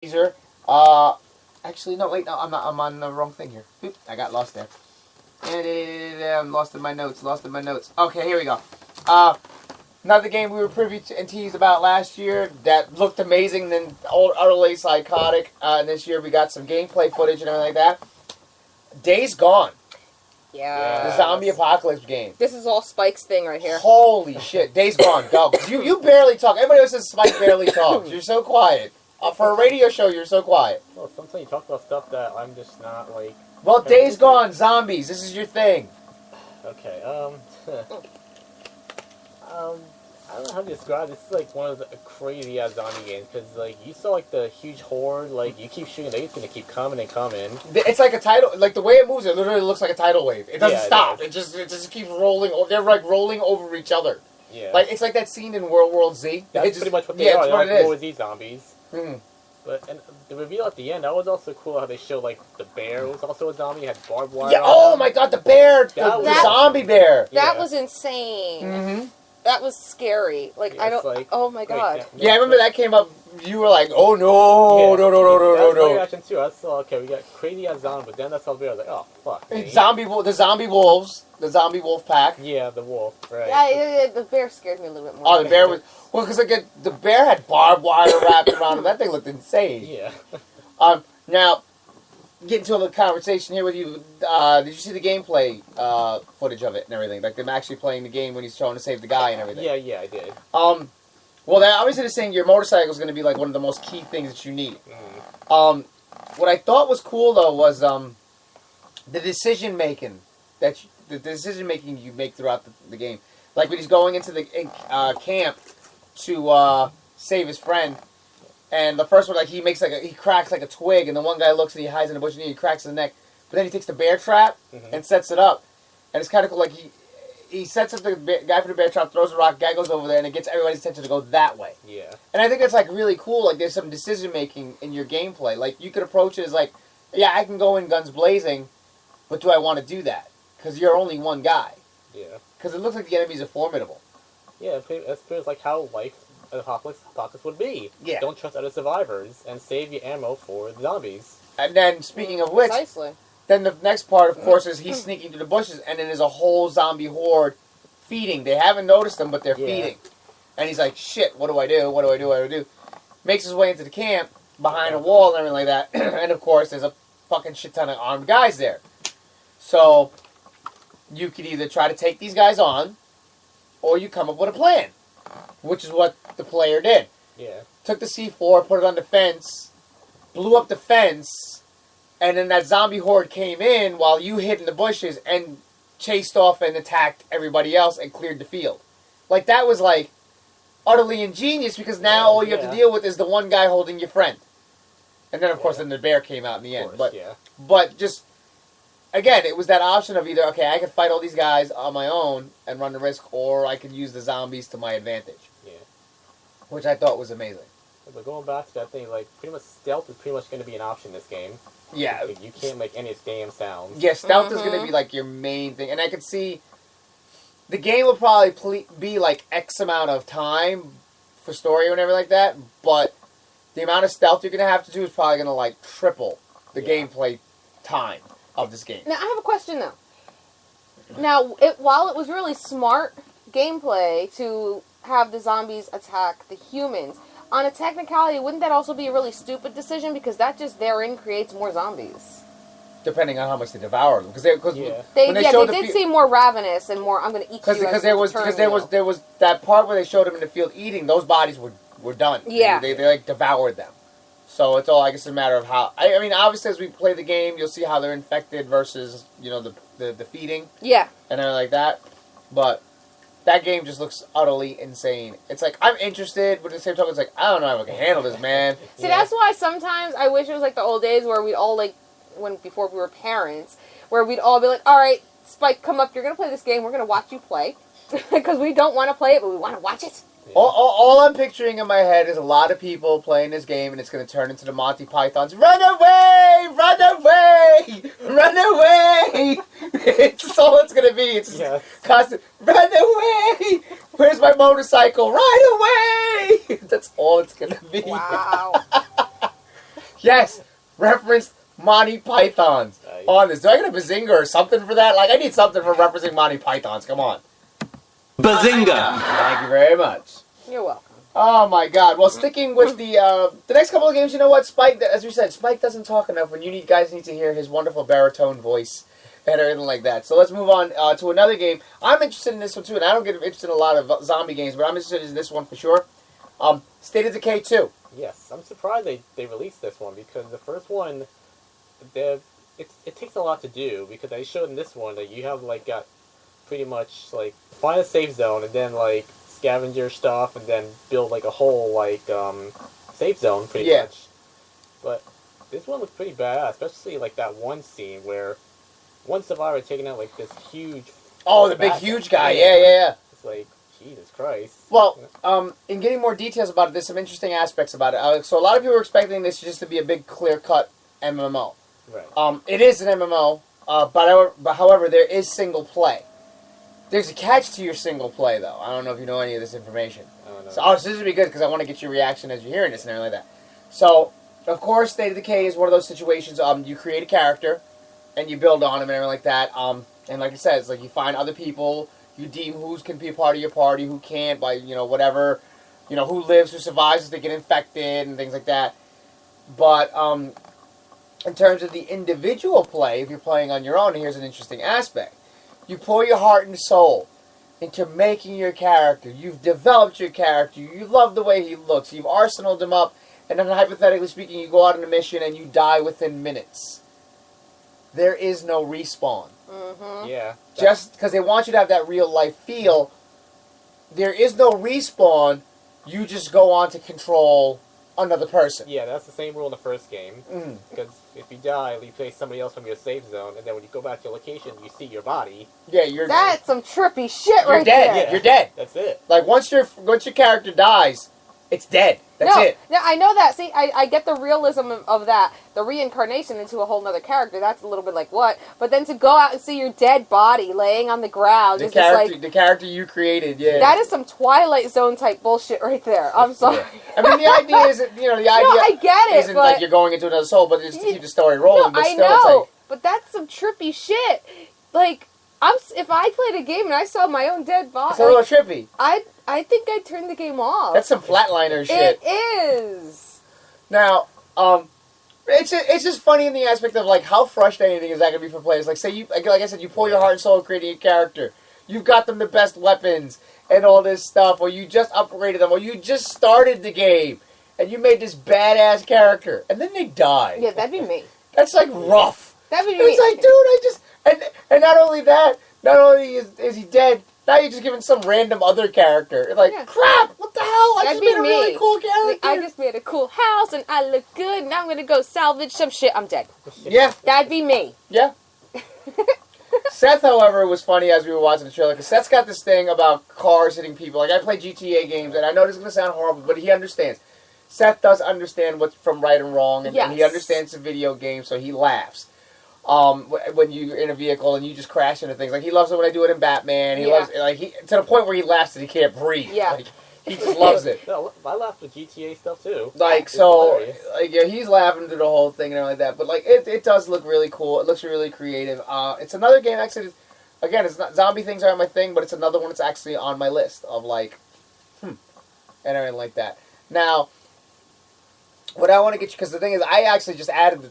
teaser. Actually, no, wait, no, I'm not. I'm on the wrong thing here. Oop, I got lost there. And I'm lost in my notes. Okay, here we go. Another game we were privy to and teased about last year that looked amazing, then utterly psychotic. And this year we got some gameplay footage and everything like that. Days Gone. Yeah. The zombie apocalypse game. This is all Spike's thing right here. Holy shit. Days Gone. Go. You barely talk. Everybody else says Spike barely talks. You're so quiet. For a radio show, you're so quiet. Well, sometimes you talk about stuff that I'm just not, like... Well, Days Gone, zombies. This is your thing. Okay, I don't know how to describe this. This is, like, one of the crazy-ass zombie games, because, like, you saw, like, the huge horde, like, you keep shooting, they're gonna keep coming and coming. It's like a tidal... Like, the way it moves, it literally looks like a tidal wave. It doesn't stop. It just keeps rolling. They're, like, rolling over each other. Yeah. Like, it's like that scene in World War Z. That's pretty much what they are. They're like World War Z zombies. Mm. But and the reveal at the end, that was also cool how they showed, like, the bear was also a zombie, had barbed wire. Yeah, oh my god, the bear! The zombie bear! That was insane. Mm-hmm. That was scary. Like, yeah, I don't... Like, oh my god. Yeah, I remember that came up, you were like, oh no, no. That was my reaction too. I saw, okay, we got crazy-ass zombie, but then I saw the bear, I was like, oh, fuck. The zombie wolves, the zombie wolf pack. Yeah, the wolf, right. Yeah, the bear scared me a little bit more. Oh, the bear was... Well, because like, the bear had barbed wire wrapped around him. That thing looked insane. Yeah. Now, get into a little conversation here with you. Did you see the gameplay footage of it and everything? Like them actually playing the game when he's trying to save the guy and everything. Yeah, I did. Well, they're obviously they're saying your motorcycle is going to be like one of the most key things that you need. What I thought was cool though was the decision making you make throughout the game. Like when he's going into the camp to save his friend. And the first one, like, he cracks like a twig, and the one guy looks and he hides in the bush and he cracks his neck. But then he takes the bear trap and sets it up. And it's kind of cool, like, he sets up the guy for the bear trap, throws a rock, guy goes over there, and it gets everybody's attention to go that way. Yeah. And I think that's, like, really cool. Like, there's some decision-making in your gameplay. Like, you could approach it as, like, yeah, I can go in guns blazing, but do I want to do that? Because you're only one guy. Yeah. Because it looks like the enemies are formidable. Yeah, that's pretty much like how life... Apocalypse would be. Yeah. Don't trust other survivors and save your ammo for the zombies. And then, speaking of which, then the next part, of course, is he's sneaking through the bushes, and then there's a whole zombie horde feeding. They haven't noticed them, but they're feeding. And he's like, shit, what do I do? What do I do? Makes his way into the camp, behind a wall and everything like that. And, of course, there's a fucking shit ton of armed guys there. So, you could either try to take these guys on, or you come up with a plan. Which is what the player did. Yeah. Took the C4, put it on the fence, blew up the fence, and then that zombie horde came in while you hid in the bushes and chased off and attacked everybody else and cleared the field. Like, that was, like, utterly ingenious because now all you have to deal with is the one guy holding your friend. And then, of course, then the bear came out in the end. But just... Again, it was that option of either, okay, I can fight all these guys on my own and run the risk, or I can use the zombies to my advantage. Yeah. Which I thought was amazing. But going back to that thing, like, pretty much stealth is pretty much going to be an option in this game. Yeah. Like, you can't make any damn sounds. Yeah, stealth is going to be, like, your main thing. And I could see the game will probably be, like, X amount of time for story and everything like that, but the amount of stealth you're going to have to do is probably going to, like, triple the gameplay time of this game. Now, I have a question, though. Now, while it was really smart gameplay to have the zombies attack the humans, on a technicality, wouldn't that also be a really stupid decision? Because that just therein creates more zombies. Depending on how much they devour them. They did seem more ravenous and more, I'm going to eat you. Because there was that part where they showed them in the field eating, those bodies were done. Yeah. They like, devoured them. So it's all, I guess, a matter of how... I mean, obviously, as we play the game, you'll see how they're infected versus, you know, the feeding. Yeah. And everything like that. But that game just looks utterly insane. It's like, I'm interested, but at the same time, it's like, I don't know how I can handle this, man. See, that's why sometimes I wish it was like the old days where we'd all, like, before we were parents, where we'd all be like, all right, Spike, come up, you're going to play this game, we're going to watch you play. Because we don't want to play it, but we want to watch it. Yeah. All I'm picturing in my head is a lot of people playing this game, and it's going to turn into the Monty Python's "Run away! Run away! Run away!" It's all it's going to be. It's just constant, "Run away! Where's my motorcycle? Run away!" That's all it's going to be. Wow. Yes, referenced Monty Pythons Nice. on this. Do I get a bazinga or something for that? Like, I need something for referencing Monty Pythons. Come on. Bazinga! Thank you very much. You're welcome. Oh my God! Well, sticking with the next couple of games, you know what, Spike? As we said, Spike doesn't talk enough. When you guys need to hear his wonderful baritone voice and everything like that. So let's move on to another game. I'm interested in this one too, and I don't get interested in a lot of zombie games, but I'm interested in this one for sure. State of Decay 2. Yes, I'm surprised they released this one because the first one, it takes a lot to do because they showed in this one that you have like got pretty much like find a safe zone and then like scavenge your stuff and then build like a whole like safe zone pretty much. But this one looks pretty bad, especially like that one scene where one survivor taking out like this huge. Oh, the big huge guy. Yeah. It's like Jesus Christ. Well, in getting more details about it, there's some interesting aspects about it. So a lot of people are expecting this just to be a big clear-cut MMO. Right. It is an MMO, but however, there is single play. There's a catch to your single play, though. I don't know if you know any of this information. I don't know. So this would be good because I want to get your reaction as you're hearing this and everything like that. So, of course, State of Decay is one of those situations. You create a character, and you build on him and everything like that. And like I said, it's like you find other people. You deem who can be a part of your party, who can't, by whatever, who lives, who survives if they get infected and things like that. But in terms of the individual play, if you're playing on your own, here's an interesting aspect. You pour your heart and soul into making your character. You've developed your character. You love the way he looks. You've arsenaled him up. And then hypothetically speaking, you go out on a mission and you die within minutes. There is no respawn. Mm-hmm. Yeah. Just because they want you to have that real life feel, there is no respawn. You just go on to control another person. Yeah, that's the same rule in the first game. Because if you die, you play somebody else from your safe zone, and then when you go back to your location, you see your body. Yeah, you're That's some trippy shit you're right dead. there. Yeah, you're dead. That's it. Like once your character dies, it's dead. That's it. No, I know that. See, I get the realism of that. The reincarnation into a whole nother character, that's a little bit like what? But then to go out and see your dead body laying on the ground is just like... The character you created, yeah. That is some Twilight Zone type bullshit right there. I'm sorry. Yeah. I mean, the idea isn't, the idea I get it, isn't but... like you're going into another soul, but it's to keep the story rolling. No, but I still, know, it's like, but that's some trippy shit. Like, if I played a game and I saw my own dead body... it's a little trippy. I think I'd turn the game off. That's some flatliner shit. It is. Now, it's just funny in the aspect of like how frustrating is that going to be for players. Like say you, like I said, you pour your heart and soul creating a character. You've got them the best weapons and all this stuff, or you just upgraded them, or you just started the game and you made this badass character, and then they die. Yeah, that'd be me. That's like rough. That'd be me. It's like, dude, and not only that, not only is he dead. Now you're just giving some random other character. It's like, crap, what the hell? I That'd just be made a me. really cool character. Like, I just made a cool house and I look good. Now I'm going to go salvage some shit. I'm dead. Yeah. That'd be me. Yeah. Seth, however, was funny as we were watching the trailer, because Seth's got this thing about cars hitting people. Like, I play GTA games, and I know this is going to sound horrible, but he understands. Seth does understand what's from right and wrong, and he understands the video game, so he laughs. When you're in a vehicle and you just crash into things. Like, he loves it when I do it in Batman. He loves it, like, to the point where he laughs that he can't breathe. Yeah. Like, he just loves it. No, I laughed with GTA stuff, too. Like, It's so, hilarious. like, yeah, he's laughing through the whole thing and everything like that. But, like, it does look really cool. It looks really creative. It's another game, actually, again, it's not, zombie things aren't my thing, but it's another one that's actually on my list of, like, and everything like that. Now, what I want to get you, because the thing is, I actually just added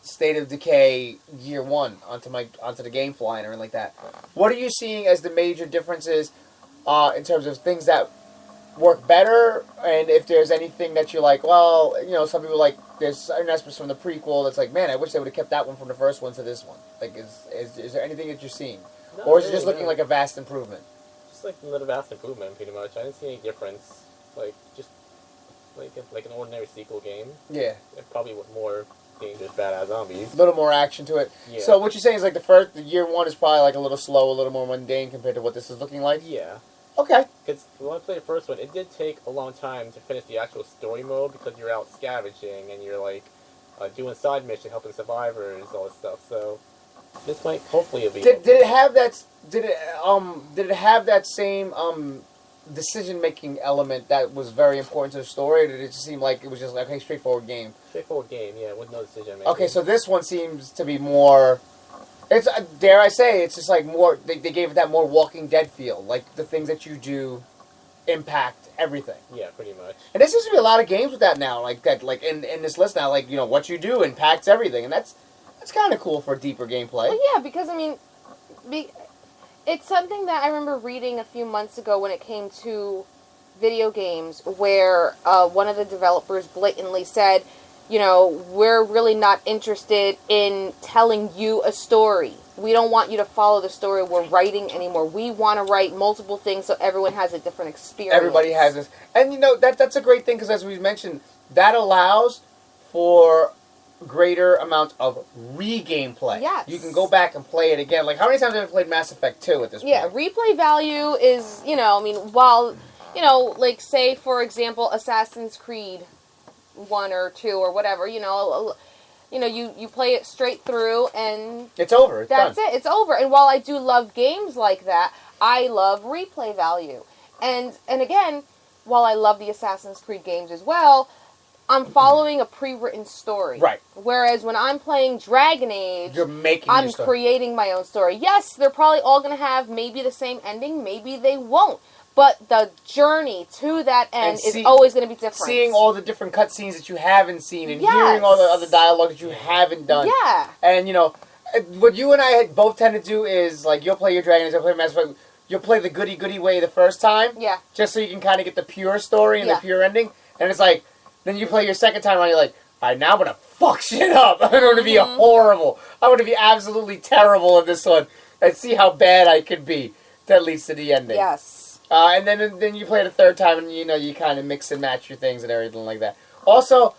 State of Decay Year 1 onto the GameFly and everything like that. What are you seeing as the major differences in terms of things that work better, and if there's anything that you're like, well, some people like, there's certain aspects from the prequel that's like, man, I wish they would have kept that one from the first one to this one. Like, is there anything that you're seeing? Not Or is it really, just looking no. like a vast improvement? Just like another vast improvement, pretty much. I didn't see any difference. Like, just like an ordinary sequel game. Yeah. And probably with more dangerous badass zombies. A little more action to it. Yeah. So what you're saying is like the Year 1 is probably like a little slow, a little more mundane compared to what this is looking like? Yeah. Okay. Because when I played the first one, it did take a long time to finish the actual story mode because you're out scavenging and you're like doing side missions, helping survivors, all this stuff. So this might hopefully be. Did it have that? Did it have that same decision-making element that was very important to the story, or did it just seem like it was just like, okay, straightforward game? Straightforward game, yeah, with no decision making. Okay, so this one seems to be more... It's, dare I say, it's just like more... They gave it that more Walking Dead feel. Like, the things that you do impact everything. Yeah, pretty much. And there seems to be a lot of games with that now, like that, like in this list now, like, you know, what you do impacts everything, and that's kind of cool for deeper gameplay. Well, yeah, because I mean, it's something that I remember reading a few months ago when it came to video games, where one of the developers blatantly said, you know, we're really not interested in telling you a story. We don't want you to follow the story we're writing anymore. We want to write multiple things so everyone has a different experience. Everybody has this. And, you know, that's a great thing, because as we mentioned, that allows for greater amount of re-gameplay. Yes. You can go back and play it again. Like, how many times have you played Mass Effect 2 at this point? Yeah, replay value is, you know, I mean, while, you know, like, say, for example, Assassin's Creed 1 or 2 or whatever, you know, you play it straight through and... It's over. It's that's done. it. It's over. And while I do love games like that, I love replay value. And again, while I love the Assassin's Creed games as well, I'm following a pre-written story. Right. Whereas when I'm playing Dragon Age, You're making I'm your story. creating my own story. Yes, they're probably all going to have maybe the same ending, maybe they won't. But the journey to that end is always going to be different. Seeing all the different cutscenes that you haven't seen, and Yes. hearing all the other dialogue that you haven't done. Yeah. And, you know, what you and I both tend to do is, like, you'll play your Dragon Age, I'll play Mass Effect. You'll play the goody-goody way the first time. Yeah. Just so you can kind of get the pure story and Yeah. the pure ending. And it's like, then you play your second time, and you're like, all right, now I'm going to fuck shit up. I'm going to be horrible. I'm going to be absolutely terrible in this one. And see how bad I could be. That leads to the ending. Yes. And then you play it a third time, and, you know, you kind of mix and match your things and everything like that. Also,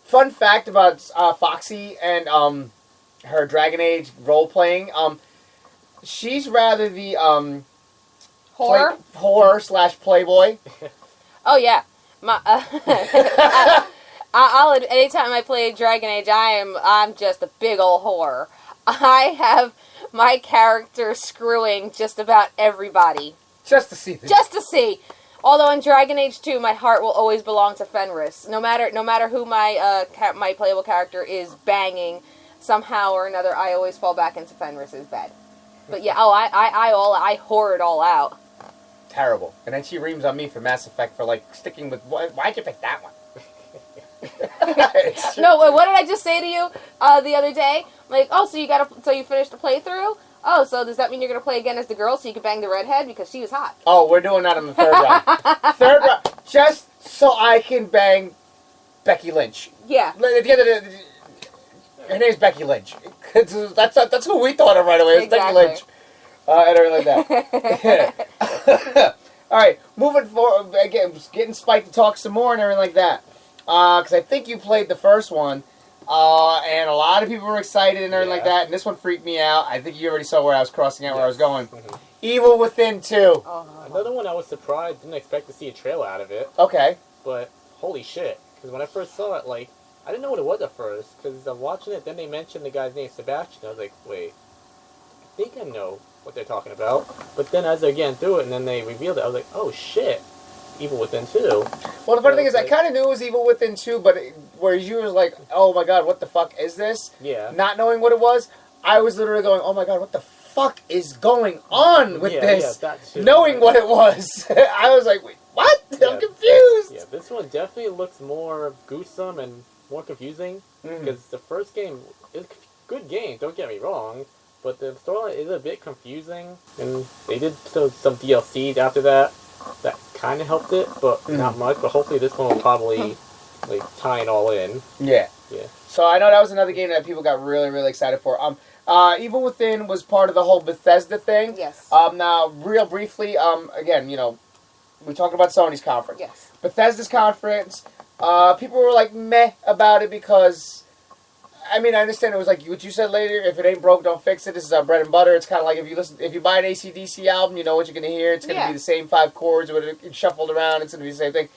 fun fact about Foxy and her Dragon Age role-playing, she's rather the whore/playboy. Oh, yeah. Anytime I play Dragon Age, I'm just a big old whore. I have my character screwing just about everybody. Just to see. Just to see. Although in Dragon Age 2, my heart will always belong to Fenris. No matter who my my playable character is banging, somehow or another, I always fall back into Fenris's bed. But yeah, I whore it all out. Terrible. And then she reams on me for Mass Effect for, like, sticking with... Why'd you pick that one? No, what did I just say to you the other day? Like, oh, so you finished the playthrough? Oh, so does that mean you're going to play again as the girl so you can bang the redhead? Because she was hot. Oh, we're doing that in the third round. Third round. Just so I can bang Becky Lynch. Yeah. At the end of her name's Becky Lynch. That's who we thought of right away. It's Exactly. Becky Lynch. And everything like that. All right, moving forward. Again, getting Spike to talk some more and everything like that. Because I think you played the first one. And a lot of people were excited and everything like that. And this one freaked me out. I think you already saw where I was crossing out, where I was going. Mm-hmm. Evil Within 2. Another one I was surprised, didn't expect to see a trailer out of it. Okay. But holy shit. Because when I first saw it, like, I didn't know what it was at first. Because I'm watching it, then they mentioned the guy's name, Sebastian. I was like, wait, I think I know what they're talking about. But then as they're getting through it and then they revealed it, I was like, oh shit. Evil Within 2. Well, the funny thing is, I kind of knew it was Evil Within 2, but whereas you was like, oh my god, what the fuck is this? Yeah. Not knowing what it was, I was literally going, oh my god, what the fuck is going on with this? Yeah, that too. Knowing what it was. I was like, wait, what? Yeah. I'm confused. Yeah, this one definitely looks more gruesome and more confusing. Because the first game is a good game, don't get me wrong. But the storyline is a bit confusing. And they did some DLCs after that. That kind of helped it, but not much. But hopefully this one will probably like tie it all in. Yeah. Yeah. So I know that was another game that people got really, really excited for. Evil Within was part of the whole Bethesda thing. Yes. Now, real briefly, again, you know, we talked about Sony's conference. Yes. Bethesda's conference, people were like meh about it because, I mean, I understand it was like what you said later. If it ain't broke, don't fix it. This is our bread and butter. It's kind of like if you buy an AC/DC album, you know what you're gonna hear. It's gonna be the same 5 chords, but it's shuffled around. It's gonna be the same thing.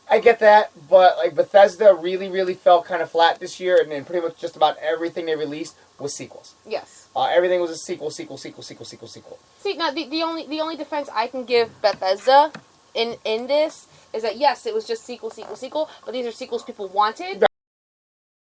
I get that, but like Bethesda really, really fell kind of flat this year, and then pretty much just about everything they released was sequels. Yes. Everything was a sequel. See, now the only defense I can give Bethesda in this is that yes, it was just sequel, but these are sequels people wanted.